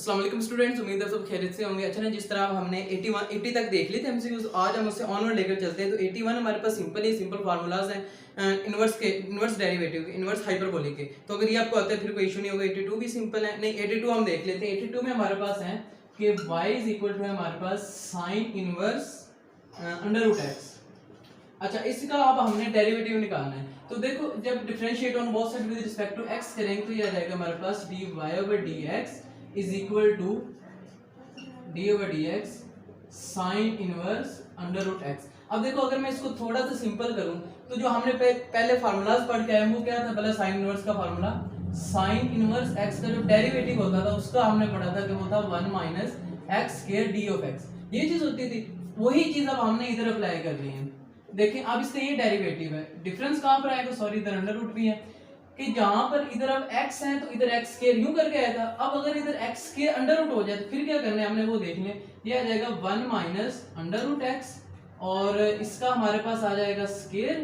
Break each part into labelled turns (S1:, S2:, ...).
S1: अस्सलाम वालेकुम स्टूडेंट्स, उम्मीद है सब खैरियत से होंगे। अच्छा ना, जिस तरह हमने 80 तक देख लिए थे एमसीक्यूज, आज हम उससे ऑनवर्ड लेकर चलते हैं। तो 81 हमारे पास सिंपल फार्मूलाज हैं इन्वर्स डेरिवेटिव के, इन्वर्स हाइपरबोलिक के। तो अगर ये आपको आता है फिर कोई इशू नहीं होगा। 82 भी सिंपल है। नहीं, 82 हम देख लेते हैं। 82 में हमारे पास है कि y इज इक्वल टू है हमारे पास sine inverse under root x. अच्छा, इसका अब हमने डेरिवेटिव निकालना है। तो देखो, जब differentiate on both side with respect to x करेंगे तो ये आ जाएगा हमारे पास dy/dx is equal to dy/dx sine inverse under root x. अब देखो, अगर मैं इसको थोड़ा सा सिंपल करूं तो जो हमने पहले फार्मूलाज पढ़ के आए वो क्या था? पहले साइन इनवर्स का फार्मूला, साइन इनवर्स एक्स का जो डेरिवेटिव होता था उसका हमने पढ़ा था कि वो था 1 minus x square D of x. ये चीज होती थी, वही चीज अब हमने इधर अप्लाई कर ली है। देखिए, अब इसका ये डेरिवेटिव है। डिफरेंस कहां पर आएगा? सॉरी, इधर अंडर रूट भी है कि जहां पर इधर अब x है तो इधर x स्क्वायर यूं करके आया था। अब अगर इधर x स्क्वायर अंडर रूट हो जाए तो फिर क्या करना है हमने, वो देख लें। ये आ जाएगा 1 माइनस अंडर रूट एक्स और इसका हमारे पास आ जाएगा स्क्वायर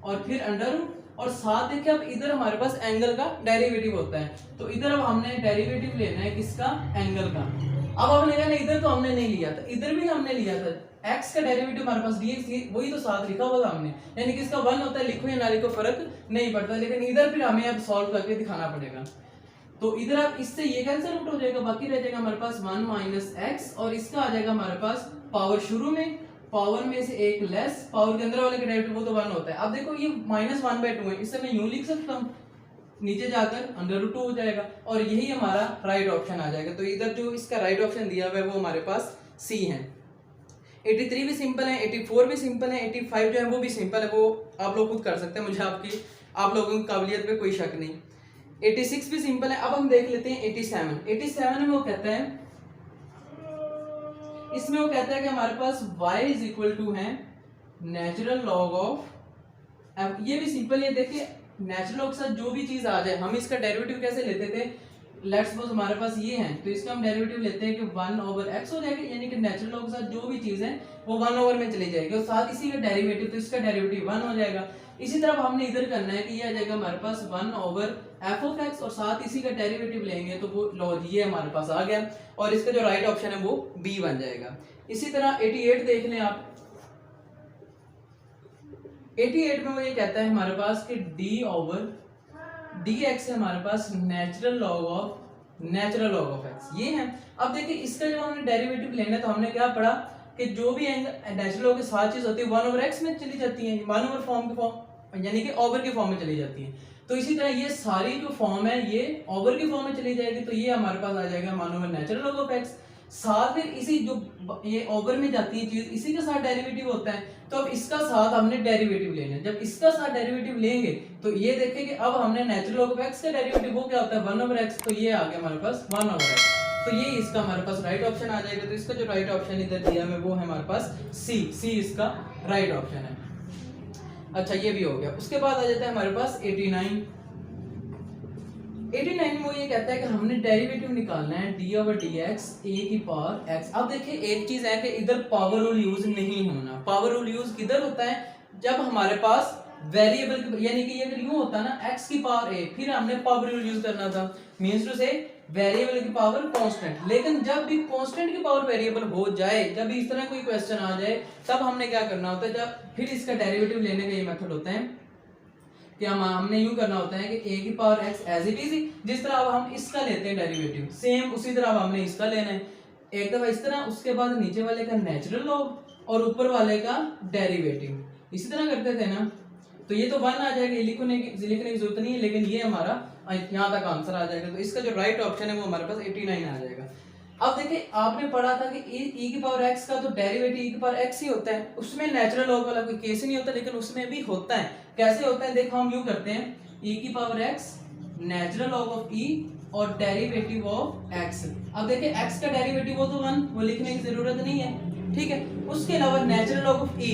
S1: और फिर अंडर रूट, और साथ देखिए अब इधर हमारे पास एंगल का डेरिवेटिव होता है। तो इधर अब हमने डेरिवेटिव लेना है किसका? एंगल का। अब हमने कहना इधर तो हमने नहीं लिया था, इधर भी हमने लिया था। x का डेरिवेटिव हमारे पास dx वही तो साथ लिखा हुआ था हमने, यानी कि इसका 1 होता है, लिखो या ना लिखो फर्क नहीं पड़ता। लेकिन इधर फिर हमें अब सॉल्व करके दिखाना पड़ेगा। तो इधर अब इससे ये कैंसिल आउट हो जाएगा, बाकी रह जाएगा हमारे पास 1 माइनस एक्स और इसका आ जाएगा हमारे पास पावर शुरू में, पावर में से एक लेस, पावर के अंदर वाले का डेरिवेटिव वो तो 1 होता है। अब देखो ये -1/2 है, इससे मैं यूं लिख सकता हूं, नीचे जाकर अंडर रूट 2 हो जाएगा और यही हमारा राइट ऑप्शन आ जाएगा। तो इधर जो इसका राइट ऑप्शन दिया हुआ है वो हमारे पास सी है। 83 भी सिंपल है, 84 भी सिंपल है, 85 जो है वो भी सिंपल है, वो आप लोग खुद कर सकते हैं, मुझे आप लोगों की काबिलियत पे कोई शक नहीं। 86 भी सिंपल है। अब हम देख लेते हैं 87 में वो कहता है, इसमें वो कहता है कि हमारे पास y इज इक्वल टू है नेचुरल लॉग ऑफ, ये भी सिंपल है। देखिए, नेचुरल लॉग के साथ जो भी चीज आ जाए, हम इसका डेरिवेटिव कैसे लेते थे? लेट्स सपोज हमारे पास ये है तो इसका हम डेरिवेटिव लेते हैं कि 1/x हो जाएगा, यानी कि नेचुरल लॉग के साथ जो भी चीज है वो 1 में चली जाएगी और साथ इसी का डेरिवेटिव, तो इसका डेरिवेटिव 1 हो जाएगा। इसी तरह हमने इधर करना है कि ये आ जाएगा हमारे पास 1/f(x) और साथ इसी का डेरिवेटिव लेंगे तो वो लो ये हमारे पास आ गया और इसका जो राइट ऑप्शन है वो बी बन जाएगा। इसी तरह 88 देख लें आप। 88 में वो ये कहता है हमारे पास कि dx है हमारे पास नेचुरल लॉग ऑफ x, ये है। अब देखिए, इसका जब हमने डेरिवेटिव लेना है तो हमने क्या पढ़ा कि जो भी नेचुरल लॉग के साथ चीज होती है 1/x में चली जाती है, 1 फॉर्म के फॉर्म यानी कि ओवर के फॉर्म में चली जाती है। तो इसी तरह ये सारी जो फॉर्म है ये ओवर की फॉर्म में चली जाएगी, तो ये हमारे पास आ जाएगा 1 नेचुरल लॉग ऑफ x। साथ में इसी जो ये ओवर में जाती है चीज, इसी के साथ डेरिवेटिव होता है। तो अब इसका साथ हमने डेरिवेटिव लेना है। जब इसका साथ डेरिवेटिव लेंगे तो ये देखें कि अब हमने नेचुरल लॉग ऑफ x का डेरिवेटिव वो क्या होता है 1/x, तो ये आ गया हमारे पास 1/x। तो ये इसका हमारे पास राइट ऑप्शन आ जाएगा। तो इसका जो राइट ऑप्शन इधर दिया है वो है हमारे पास सी इसका राइट ऑप्शन है। अच्छा, ये भी हो गया। उसके बाद आ जाता है हमारे पास 89 में वो ये कहता है कि हमने डेरिवेटिव निकालना है d/dx a की पावर x। अब देखिए, एक चीज है कि इधर पावर रूल यूज नहीं होना। पावर रूल यूज किधर होता है? जब हमारे पास वेरिएबल, यानी कि अगर यूं होता ना x की पावर a, फिर हमने पावर रूल यूज करना था, मींस टू से वेरिएबल की पावर कांस्टेंट। लेकिन जब भी कांस्टेंट की पावर वेरिएबल हो जाए, जब भी इस तरह कोई क्वेश्चन आ जाए, तब हमने क्या करना होता है, जब फिर इसका डेरिवेटिव लेने का ये मेथड होता है कि हमने यूं करना होता है कि a की power x as it is, जिस तरह अब हम इसका लेते हैं डेरिवेटिव, सेम उसी तरह अब हमने इसका लेना है। एक दफा इस तरह, उसके बाद नीचे वाले का नेचुरल लॉग और ऊपर वाले का डेरिवेटिव, इसी तरह करते थे ना। तो ये तो 1 आ जाएगा, ये लिखने की जरूरत नहीं है, लेकिन ये हमारा यहाँ तक आंसर आ जाएगा। तो इसका जो राइट ऑप्शन है वो हमारे पास 89 आ जाएगा। अब देखिए, आपने पढ़ा था कि e की पावर x का तो डेरिवेटिव e की पावर x ही होता है, उसमें नेचुरल लॉग वाला कोई केस ही नहीं होता, लेकिन उसमें भी होता है। कैसे होता है? देखो, हम यूं करते हैं e की power x natural log of e और डेरिवेटिव ऑफ x। अब देखिए, x का डेरिवेटिव वो तो 1, वो लिखने की जरूरत नहीं है, ठीक है। उसके अलावा नेचुरल लॉग ऑफ e।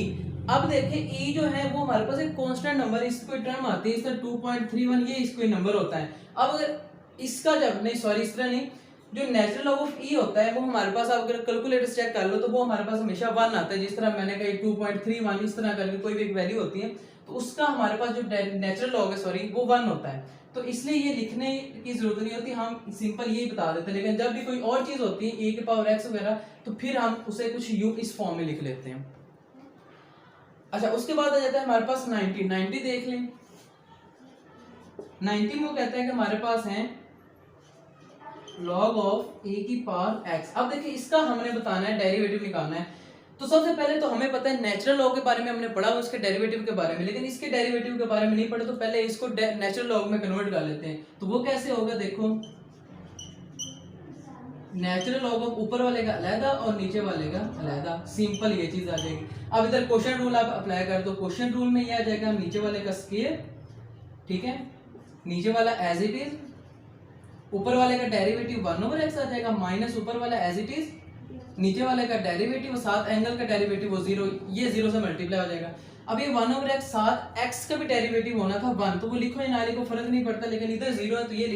S1: अब देखिए, e जो है वो हमारे पास एक कांस्टेंट नंबर, इसकी कोई टर्म आती है, इसका 2.31 ये इसका नंबर होता है। अब अगर इसका जब नहीं, सॉरी इस तरह नहीं, जो नेचुरल लॉग ऑफ e होता है वो हमारे पास, आप अगर कैलकुलेटर से चेक कर लो तो वो हमारे पास हमेशा 1 आता है। जिस तरह मैंने कहा 2.31 इस तरह करके कोई भी एक वैल्यू होती है, तो उसका हमारे पास जो नेचुरल लॉग है, सॉरी, वो 1 होता है। तो इसलिए ये लिखने की जरूरत नहीं होती, हम सिंपल यही बता देते हैं। लेकिन जब भी कोई और चीज होती है a की पावर x वगैरह, तो फिर हम उसे कुछ यूं इस फॉर्म में लिख लेते हैं। अच्छा, उसके बाद आ जाता है हमारे पास 90 देख लें। 90 में वो कहता है कि हमारे पास है log ऑफ a की पावर x। अब देखिए इसका हमने बताना है, डेरिवेटिव निकालना है। तो सबसे पहले तो हमें पता है नेचुरल लॉग के बारे में हमने पढ़ा, उसके डेरिवेटिव के बारे में, लेकिन इसके डेरिवेटिव के बारे में नहीं पढ़े। तो पहले इसको नेचुरल लॉग में कन्वर्ट कर लेते हैं। तो वो कैसे होगा, देखो नेचुरल लॉग ऑफ ऊपर वाले का अलहदा और नीचे वाले का अलहदा, सिंपल ये चीज आ जाएगी। अब इधर क्वोशिएंट रूल आप अप्लाई कर दो, क्वोशिएंट रूल में ये आ जाएगा नीचे वाले का स्क्वायर, ठीक है, नीचे वाला एज इट इज, ऊपर वाले का डेरिवेटिव 1/x आ जाएगा, माइनस ऊपर वाला एज इट इज, नीचे वाले का डेरिवेटिव, साथ एंगल का डेरिवेटिव वो 0, ये 0 से मल्टीप्लाई हो जाएगा। अब ये 1/x, साथ x का भी डेरिवेटिव होना था 1, तो वो लिखो या ना लिखो फर्क नहीं पड़ता, लेकिन इधर 0 है तो ये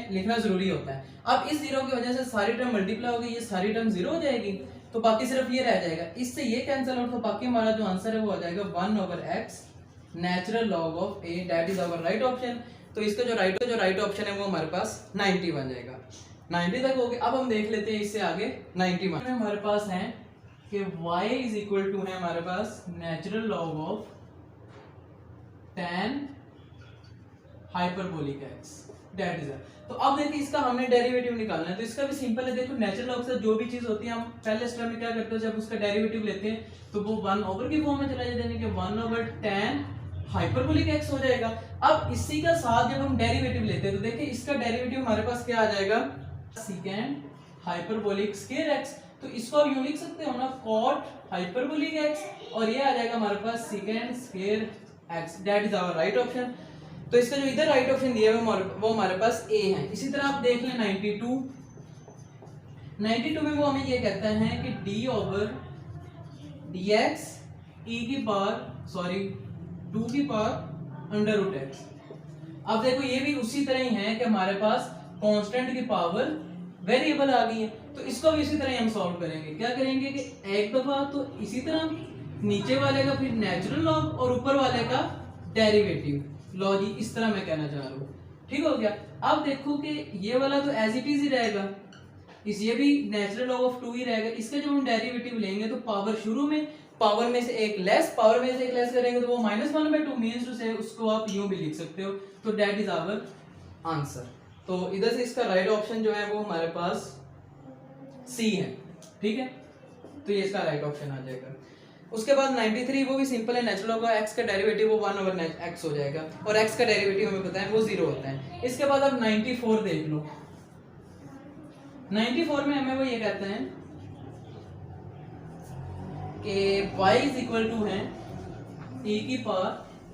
S1: लिखना जरूरी होता है। अब इस 0 की वजह से सारी टर्म मल्टीप्लाई हो गई, ये सारी टर्म 0 हो जाएगी, तो बाकी सिर्फ ये रह जाएगा, इससे ये कैंसिल आउट, तो बाकी हमारा जो आंसर है वो आ जाएगा 1/x natural log of a, that is our right option. तो इसका जो राइट ऑप्शन है वो हमारे पास 90 बन जाएगा। 90 तक हो गया। अब हम देख लेते हैं इससे आगे 91 में हमारे पास है कि y इज इक्वल टू है हमारे पास natural log of tan hyperbolic x, that is. तो अब देखिए इसका हमने डेरिवेटिव निकालना है, तो इसका भी सिंपल है। देखो नेचुरल लॉग से जो भी चीज होती है हम पहले स्टेप में क्या करते हैं, जब उसका डेरिवेटिव लेते हैं तो वो 1/, की फॉर्म में चला जाता है, यानी कि 1/tan हाइपरबोलिक x हो जाएगा। अब इसी का साथ जब हम डेरिवेटिव लेते हैं तो देखिए इसका डेरिवेटिव हमारे पास क्या आ जाएगा, सेकेंड हाइपरबोलिक स्क्वायर x। तो इसको आप यूं लिख सकते हो ना, cot हाइपरबोलिक x, और ये आ जाएगा हमारे पास second square x, that is our right option. तो इसका जो इधर राइट ऑप्शन दिया है वो हमारे पास a है। इसी तरह आप देख लें 92 में वो हमें ये कहता है कि d/dx e की पावर 2 की पावर √x। अब देखो ये भी उसी तरह ही है कि हमारे पास कांस्टेंट की पावर वेरिएबल आ गई है, तो इसको भी इसी तरह ही हम सॉल्व करेंगे। क्या करेंगे कि एक दफा तो इसी तरह नीचे वाले का फिर नेचुरल लॉग और ऊपर वाले का डेरिवेटिव लॉग, इस तरह मैं कहना चाह रहा हूँ, ठीक हो गया। अब देखो कि ये वाला तो एज इट इज ही रहेगा, ये भी नेचुरल लॉग ऑफ 2 ही रहेगा। इसका जो हम डेरिवेटिव लेंगे तो पावर शुरू में, पावर में से एक लेस करेंगे तो वो -1/2 मींस टू से उसको आप यूं भी लिख सकते हो। तो दैट इज आवर आंसर। तो इधर से इसका राइट ऑप्शन जो है वो हमारे पास सी है, ठीक है, तो ये इसका राइट ऑप्शन आ जाएगा। उसके बाद 93 वो भी सिंपल है, नेचुरल लॉग ऑफ x का डेरिवेटिव वो 1/x हो जाएगा, और x का डेरिवेटिव हमें पता है वो 0 होता है। इसके बाद आप 94 देख लो। 94 में हमें वो ये कहते हैं कि y इज इक्वल टू है e की पावर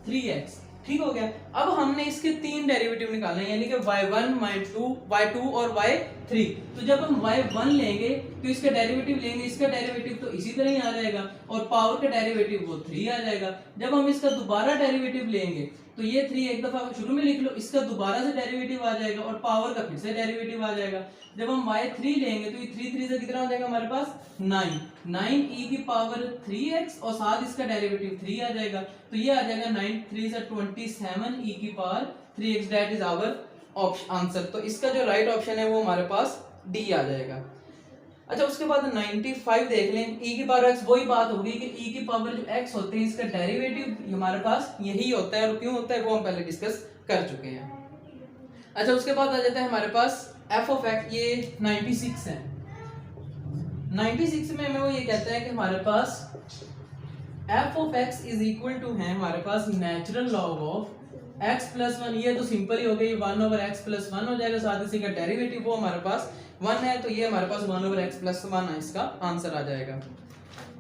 S1: 3x, ठीक हो गया। अब हमने इसके 3 डेरिवेटिव निकालने हैं, यानी कि y1, y2 और y3। तो जब हम y1 लेंगे तो इसका डेरिवेटिव लेंगे, इसका डेरिवेटिव तो इसी तरह ही आ जाएगा, और पावर का डेरिवेटिव वो 3 आ जाएगा। जब हम इसका दोबारा डेरिवेटिव लेंगे तो ये 3 एक दफा शुरू में लिख लो, इसका दोबारा से डेरिवेटिव आ जाएगा और पावर का फिर से डेरिवेटिव आ जाएगा। जब हम y3 लेंगे तो ये 3 से कितना हो जाएगा हमारे पास 9 e की पावर 3x, और साथ इसका डेरिवेटिव 3 आ जाएगा, तो ये आ जाएगा 9 3 से 27 e की power 3x, that is our answer. तो इसका जो राइट ऑप्शन है वो हमारे पास डी आ जाएगा। अच्छा, उसके बाद 95 देख लें, e की पावर x, वही बात होगी कि e की पावर जो x होते हैं इसका डेरिवेटिव हमारे पास यही होता है, और क्यों होता है वो हम पहले डिस्कस कर चुके हैं। अच्छा, उसके बाद आ जाता है हमारे पास f ऑफ x, ये 96 है। 96 में हमें वो ये कहता है कि हमारे पास f of x is equal to है हमारे पास natural log of x plus 1, ये तो सिंपल ही हो गई, 1/x प्लस 1 हो जाएगा, साथ इसी का डेरिवेटिव वो हमारे पास 1 है, तो ये हमारे पास 1/x प्लस 1 है, इसका आंसर आ जाएगा।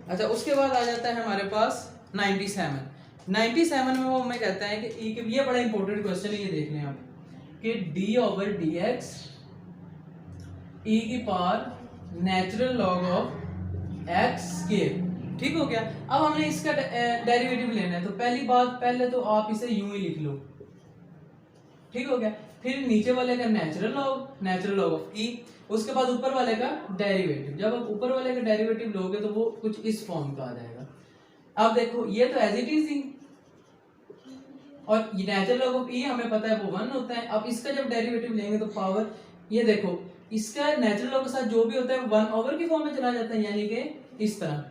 S1: अच्छा, उसके बाद आ जाता है हमारे पास 97 में वो हमें कहता है कि ये बड़ा इंपॉर्टेंट क्वेश्चन है, ये देख लें आप कि d/dx e की power natural log of x square, ठीक हो गया। अब हमने इसका डेरिवेटिव लेना है, तो पहली बात, पहले तो आप इसे यूं ही लिख लो, ठीक हो गया। फिर नीचे वाले का नेचुरल लॉग ऑफ e, उसके बाद ऊपर वाले का डेरिवेटिव। जब आप ऊपर वाले का डेरिवेटिव लोगे तो वो कुछ इस फॉर्म का आ जाएगा। अब देखो ये तो एज इट इज ही, और नेचुरल लॉग ऑफ ई हमें पता है वो 1 होता है। अब इसका जब डेरिवेटिव लेंगे तो पावर, ये देखो इसका नेचुरल लॉग के साथ जो भी होता है वो 1 की फॉर्म में चला जाता है, यानी कि इस तरह,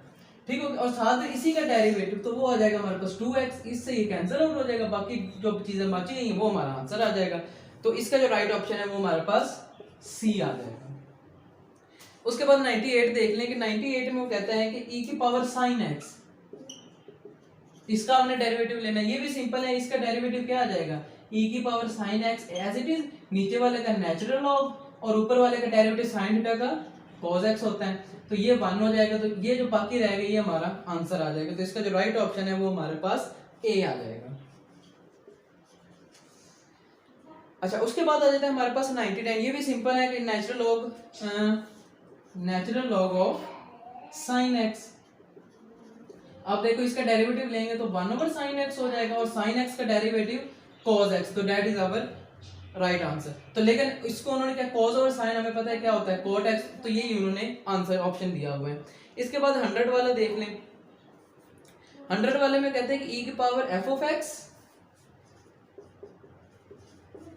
S1: ठीक है। और साथ में इसी का डेरिवेटिव तो वो आ जाएगा हमारे पास 2x, इससे ये कैंसिल आउट हो जाएगा, बाकी जो चीजें बची गई वो हमारा आंसर आ जाएगा। तो इसका जो राइट ऑप्शन है वो हमारे पास सी आ जाएगा। उसके बाद 98 देख लें कि 98 में वो कहता है कि e की पावर sin x, इसका हमने डेरिवेटिव लेना है। ये भी सिंपल है, इसका डेरिवेटिव क्या आ जाएगा, e की power sin x as it is, नीचे वाले का नेचुरल लॉग और ऊपर वाले का डेरिवेटिव sin थीटा का cos x होता है, तो ये 1 हो जाएगा। तो ये जो बाकी रह गई ये हमारा आंसर आ जाएगा। तो इसका जो राइट ऑप्शन है वो हमारे पास ए आ जाएगा। अच्छा, उसके बाद आ जाता है हमारे पास 99। ये भी सिंपल है कि natural log of sin x। अब देखो इसका डेरिवेटिव लेंगे तो 1/sin x हो जाएगा, और sin x का डेरिवेटिव cos x, तो that is our right answer. तो लेकिन इसको उन्होंने क्या, cos और sin हमें पता है क्या होता है, cot x, तो ये उन्होंने आंसर ऑप्शन दिया हुआ है। इसके बाद 100 वाला देख लें। 100 वाले में कहते हैं कि e की पावर f of x,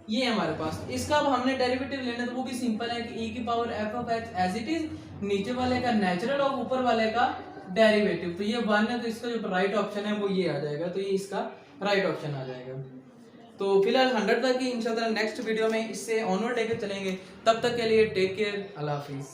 S1: ये है हमारे पास। इसका अब हमने डेरिवेटिव लेना तो वो भी सिंपल है कि e की power f of x as it is, नीचे वाले का नेचुरल और ऊपर वाले का डेरिवेटिव, तो ये 1 है, तो इसका जो राइट ऑप्शन है वो ये आ जाएगा। तो ये इसका राइट ऑप्शन आ जाएगा। तो फिलहाल 100 तक ही इंशाल्लाह नेक्स्ट वीडियो में इससे ऑनवर्ड लेकर चलेंगे। तब तक के लिए टेक केयर, अल्लाह हाफिज।